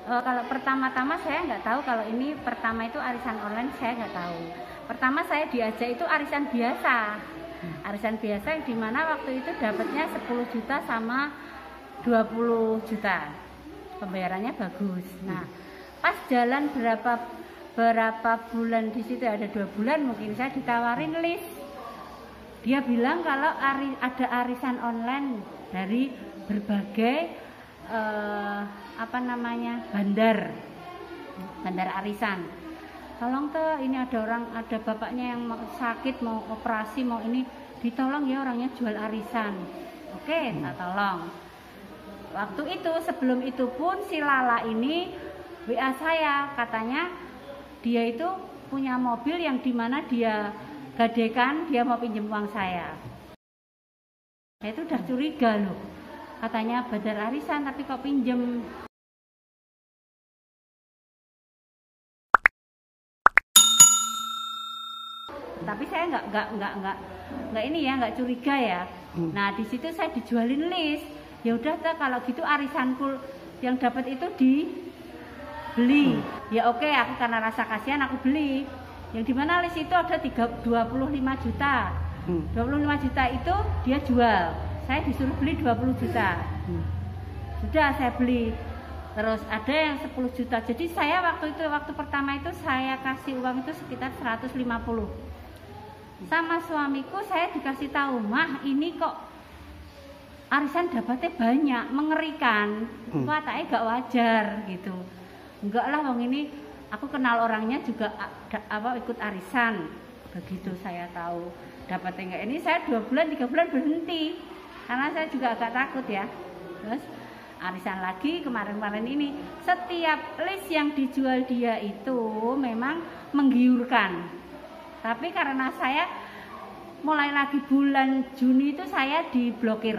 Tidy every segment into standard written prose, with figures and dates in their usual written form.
Kalau pertama-tama saya nggak tahu kalau ini pertama itu arisan online, saya nggak tahu. Pertama saya diajak itu arisan biasa. Arisan biasa yang dimana waktu itu dapatnya 10 juta sama 20 juta. Pembayarannya bagus. Nah, pas jalan berapa bulan di situ, ada 2 bulan mungkin, saya ditawarin list. Dia bilang kalau ada arisan online dari berbagai bandar arisan. Tolong tuh, ini ada bapaknya yang sakit, mau operasi, mau ini, ditolong ya, orangnya jual arisan. Oke, tak tolong. Waktu itu, sebelum itu pun si Lala ini WA saya, katanya dia itu punya mobil yang dimana dia gadekan, dia mau pinjam uang saya. Saya itu udah curiga loh, katanya bandar arisan tapi kok pinjem. Tapi saya nggak curiga ya. Nah, di situ saya dijualin list. Ya udah, kalau gitu arisanku yang dapat itu dibeli. Ya oke, aku karena rasa kasihan aku beli. Yang dimana list itu ada 25 juta. 25 juta itu dia jual. Saya disuruh beli 20 juta. Sudah saya beli. Terus ada yang 10 juta. Jadi saya waktu pertama itu saya kasih uang itu sekitar 150. Sama suamiku saya dikasih tahu, "Mah, ini kok arisan dapatnya banyak, mengerikan." Wah, tak gak wajar gitu. Enggak lah, wong ini aku kenal orangnya juga ikut arisan. Begitu saya tahu dapatnya enggak. Ini saya 2 bulan 3 bulan berhenti. Karena saya juga agak takut ya. Terus arisan lagi kemarin-kemarin ini, setiap list yang dijual dia itu memang menggiurkan. Tapi karena saya mulai lagi bulan Juni itu saya diblokir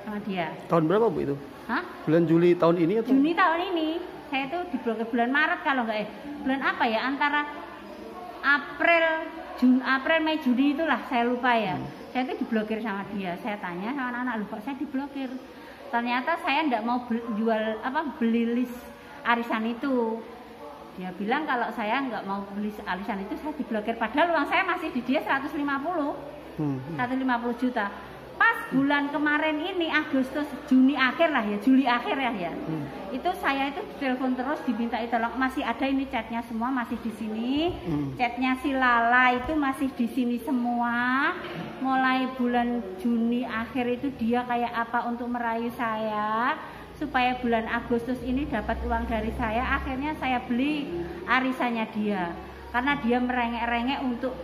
sama dia. Tahun berapa Bu itu? Hah? Bulan Juli tahun ini atau? Juni tahun ini. Saya itu diblokir bulan Maret kalau enggak bulan apa ya, antara April, Mei, Juni itulah, saya lupa ya. Saya itu diblokir sama dia. Saya tanya sama anak-anak, "Loh, kok saya diblokir?" Ternyata saya enggak mau beli list arisan itu. Dia bilang kalau saya enggak mau beli arisan itu, saya diblokir. Padahal uang saya masih di dia 150 juta. Pas bulan kemarin ini, Agustus, Juli akhir ya. Itu saya itu telepon terus dimintai tolong, masih ada ini chatnya semua masih di sini. Chatnya si Lala itu masih di sini semua. Mulai bulan Juni akhir itu dia kayak apa untuk merayu saya supaya bulan Agustus ini dapat uang dari saya. Akhirnya saya beli arisannya dia karena dia merengek-rengek untuk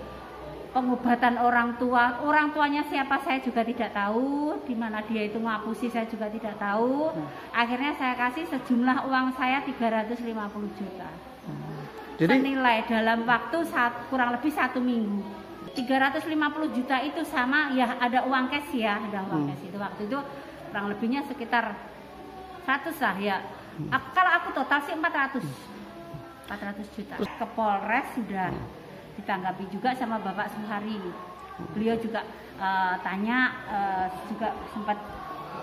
pengobatan orang tuanya siapa saya juga tidak tahu, di mana dia itu ngapusi saya juga tidak tahu. Akhirnya saya kasih sejumlah uang saya 350 juta. Jadi senilai dalam waktu kurang lebih 1 minggu. 350 juta itu sama ya, ada uang cash ya, ada uang cash itu waktu itu kurang lebihnya sekitar 100 lah ya. Kalau aku total sih 400 juta. Ke Polres sudah ditanggapi juga sama Bapak Suhari. Beliau juga tanya, juga sempat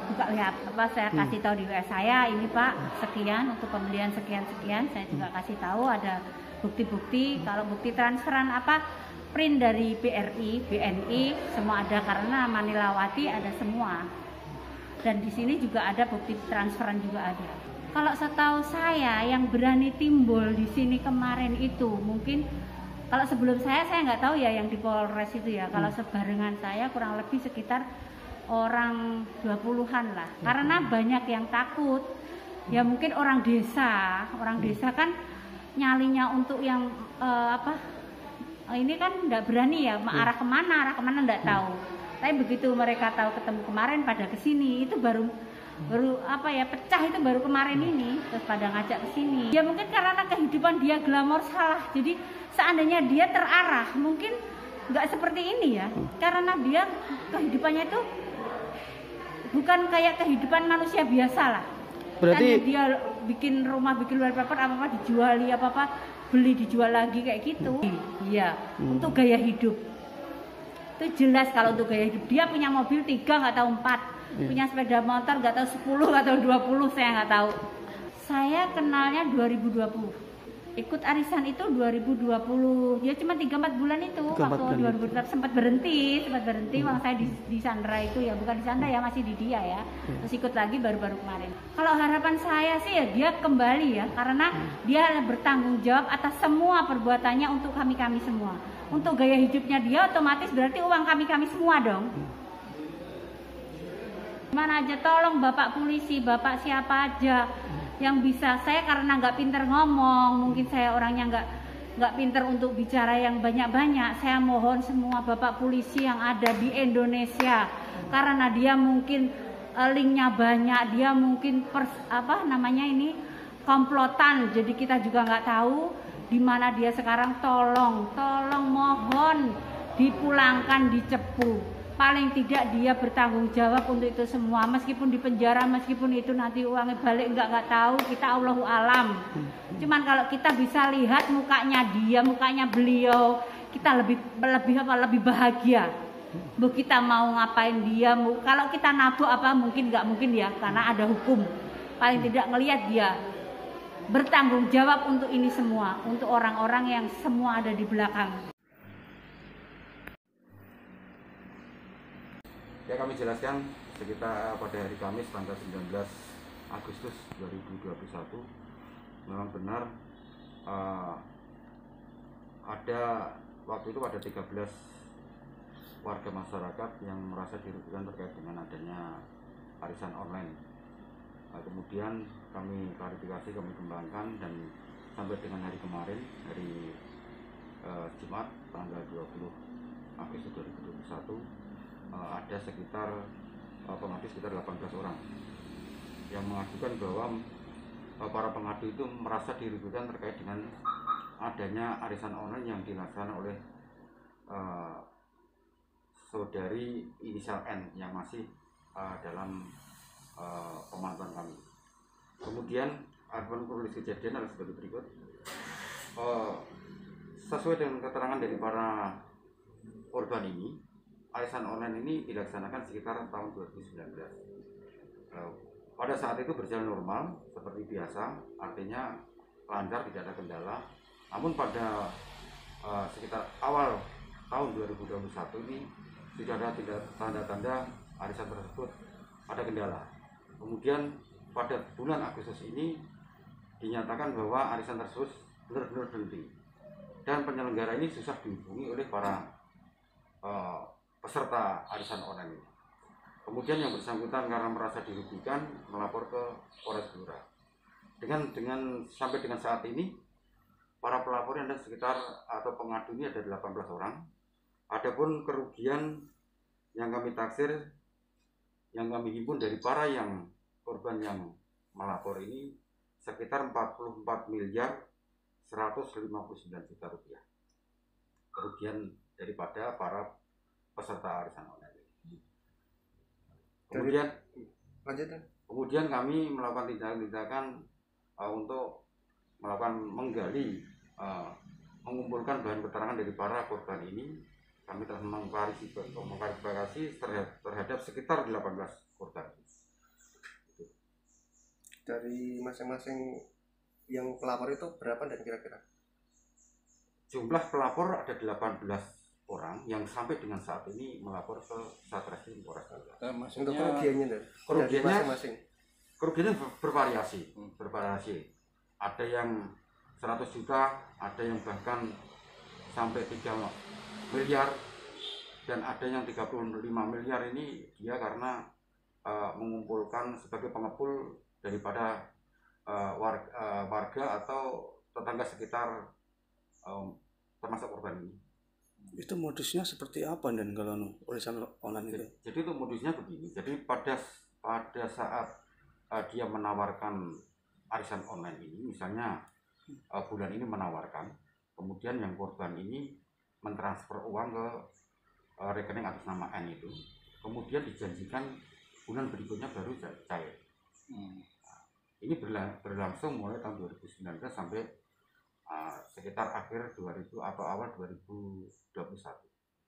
buka lihat saya kasih tahu di WA saya, ini Pak sekian untuk pembelian sekian. Saya juga kasih tahu ada bukti-bukti, kalau bukti transferan print dari BRI, BNI semua ada, karena Manilawati ada semua. Dan di sini juga ada bukti transferan juga ada. Kalau setahu saya yang berani timbul di sini kemarin itu mungkin, kalau sebelum saya nggak tahu ya yang di Polres itu ya. Kalau sebarengan saya kurang lebih sekitar orang 20-an lah. Karena banyak yang takut. Ya mungkin orang desa kan nyalinya untuk yang ini kan nggak berani ya, arah kemana nggak tahu. Tapi begitu mereka tahu ketemu kemarin pada kesini, itu baru pecah itu baru kemarin ini, terus pada ngajak ke sini. Ya mungkin karena kehidupan dia glamor salah, jadi seandainya dia terarah mungkin nggak seperti ini ya, karena dia kehidupannya itu bukan kayak kehidupan manusia biasa lah. Berarti dia bikin rumah, bikin wallpaper, apa dijuali, beli dijual lagi kayak gitu. Iya, untuk gaya hidup itu jelas. Kalau untuk gaya hidup, dia punya mobil 3 nggak tahu 4, punya sepeda motor nggak tahu 10 atau 20, saya nggak tahu. Saya kenalnya 2020. Ikut arisan itu 2020. Ya cuma 3-4 bulan itu. 3-4 waktu bulan. 2020 sempat berhenti. Waktu saya di Sandra itu ya, bukan di Sandra ya, masih di dia ya. Terus ikut lagi baru-baru kemarin. Kalau harapan saya sih ya dia kembali ya, karena dia bertanggung jawab atas semua perbuatannya untuk kami-kami semua. Untuk gaya hidupnya dia otomatis berarti uang kami-kami semua dong. Mana aja tolong Bapak polisi, Bapak siapa aja yang bisa. Saya karena nggak pinter ngomong, mungkin saya orangnya nggak pinter untuk bicara yang banyak-banyak. Saya mohon semua Bapak polisi yang ada di Indonesia, karena dia mungkin linknya banyak, dia mungkin komplotan. Jadi kita juga nggak tahu di mana dia sekarang. Tolong mohon dipulangkan di Cepu. Paling tidak dia bertanggung jawab untuk itu semua, meskipun di penjara, meskipun itu nanti uangnya balik nggak tahu, kita Allahu alam. Cuman kalau kita bisa lihat mukanya dia, mukanya beliau, kita lebih bahagia. Bu, kita mau ngapain dia, kalau kita nabuk apa mungkin nggak mungkin ya, karena ada hukum. Paling tidak ngelihat dia bertanggung jawab untuk ini semua, untuk orang-orang yang semua ada di belakang. Ya, kami jelaskan sekitar pada hari Kamis tanggal 19 Agustus 2021 memang benar ada waktu itu ada 13 warga masyarakat yang merasa dirugikan terkait dengan adanya arisan online. Kemudian kami klarifikasi, kami kembangkan, dan sampai dengan hari kemarin, hari Jumat tanggal 20 Agustus 2021 ada sekitar pengadu sekitar 18 orang yang mengajukan bahwa para pengadu itu merasa dirugikan terkait dengan adanya arisan online yang dilaksanakan oleh saudari inisial N yang masih dalam pemantauan kami. Kemudian kronologis kejadian adalah sebagai berikut. Sesuai dengan keterangan dari para korban ini, arisan online ini dilaksanakan sekitar tahun 2019. Pada saat itu berjalan normal seperti biasa, artinya lancar, tidak ada kendala. Namun pada sekitar awal tahun 2021 ini sudah ada tanda-tanda arisan tersebut ada kendala. Kemudian pada bulan Agustus ini dinyatakan bahwa arisan tersebut benar-benar berhenti, dan penyelenggara ini susah dihubungi oleh para peserta arisan online ini. Kemudian yang bersangkutan karena merasa dirugikan melapor ke Polres Blora. Dengan sampai dengan saat ini para pelapor ada sekitar atau pengadu ini ada 18 orang. Adapun kerugian yang kami taksir, yang kami himpun dari para yang korban yang melapor ini sekitar 44 miliar 159 juta rupiah. Kerugian daripada para peserta arisan online. Kemudian kami melakukan tindakan untuk melakukan menggali, mengumpulkan bahan keterangan dari para korban ini. Kami telah mengklarifikasi terhadap sekitar 18 korban. Dari masing-masing yang pelapor itu berapa dan kira-kira? Jumlah pelapor ada 18 orang yang sampai dengan saat ini melapor ke Satreskrim Polres Blora. Untuk kerugiannya masing-masing. Kerugiannya bervariasi. Ada yang 100 juta, ada yang bahkan sampai 3 miliar, dan ada yang 35 miliar. Ini dia karena mengumpulkan sebagai pengepul daripada warga atau tetangga sekitar termasuk korban ini. Itu modusnya seperti apa dan kalau arisan online itu? Jadi itu modusnya begini. Jadi pada saat dia menawarkan arisan online ini, misalnya bulan ini menawarkan, kemudian yang korban ini mentransfer uang ke rekening atas nama N itu, kemudian dijanjikan bulan berikutnya baru cair. Ini berlangsung mulai tahun 2019 sampai sekitar akhir 2000 atau awal 2021.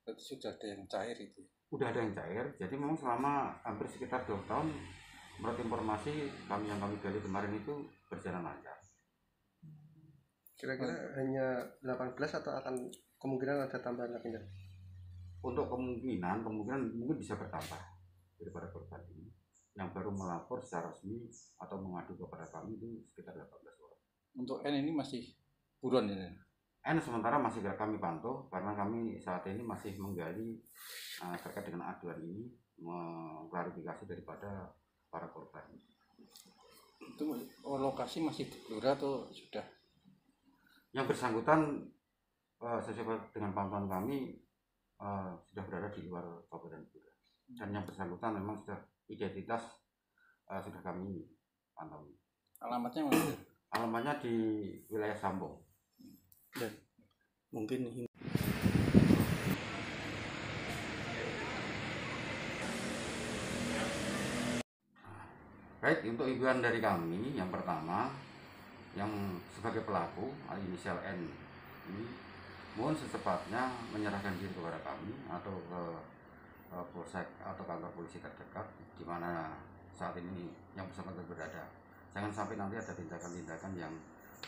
Berarti sudah ada yang cair itu? Udah ada yang cair. Jadi memang selama hampir sekitar 2 tahun, menurut informasi yang kami gali kemarin itu berjalan lancar. Kira-kira hanya 18 atau akan kemungkinan ada tambahan lagi enggak? Untuk kemungkinan mungkin bisa bertambah daripada korban ini. Yang baru melapor secara resmi atau mengadu kepada kami itu sekitar 18 orang. Untuk N ini masih buron ini. N sementara masih kami pantau karena kami saat ini masih menggali terkait dengan aduan ini, mengklarifikasi daripada para korban. Itu lokasi masih di Blora atau sudah? Yang bersangkutan sesuai dengan pantauan kami sudah berada di luar Kabupaten Blora. Dan yang bersangkutan memang sudah identitas sudah kami pantau. Alamatnya mana? Alamatnya di wilayah Sambong. Dan mungkin baik, untuk imbauan dari kami yang pertama, yang sebagai pelaku inisial N ini mohon secepatnya menyerahkan diri kepada kami atau ke polsek atau kantor polisi terdekat di mana saat ini yang bersangkutan berada. Jangan sampai nanti ada tindakan-tindakan yang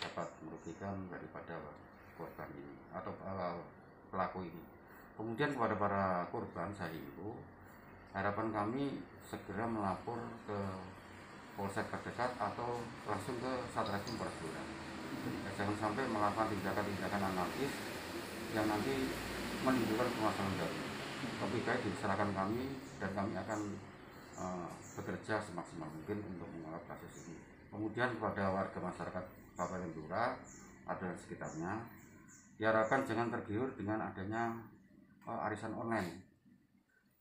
dapat merugikan daripada korban ini atau pelaku ini. Kemudian kepada para korban saya himbau, harapan kami segera melapor ke polsek terdekat atau langsung ke Satreskrim Polres Blora. Jangan sampai melakukan tindakan-tindakan anarkis yang nanti menimbulkan permasalahan baru. Lebih baik diserahkan kami dan kami akan bekerja semaksimal mungkin untuk mengungkap kasus ini. Kemudian kepada warga masyarakat Kabupaten Blora atau sekitarnya, diharapkan jangan tergiur dengan adanya arisan online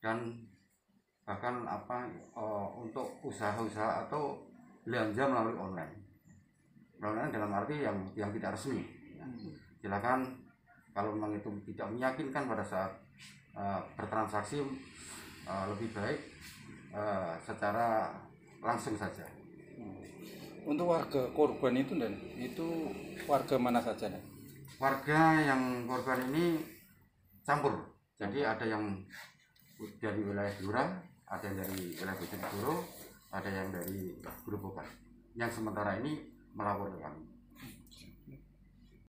dan bahkan untuk usaha-usaha atau belanja melalui online. Online dalam arti yang tidak resmi. Ya. Silakan kalau memang itu tidak meyakinkan pada saat bertransaksi, lebih baik secara langsung saja. Untuk warga korban itu dan itu warga mana saja? Dan? Warga yang korban ini campur. Jadi ada yang dari wilayah Blora, ada yang dari wilayah Bojonegoro, ada yang dari Grobogan. Yang sementara ini melapor ke kami.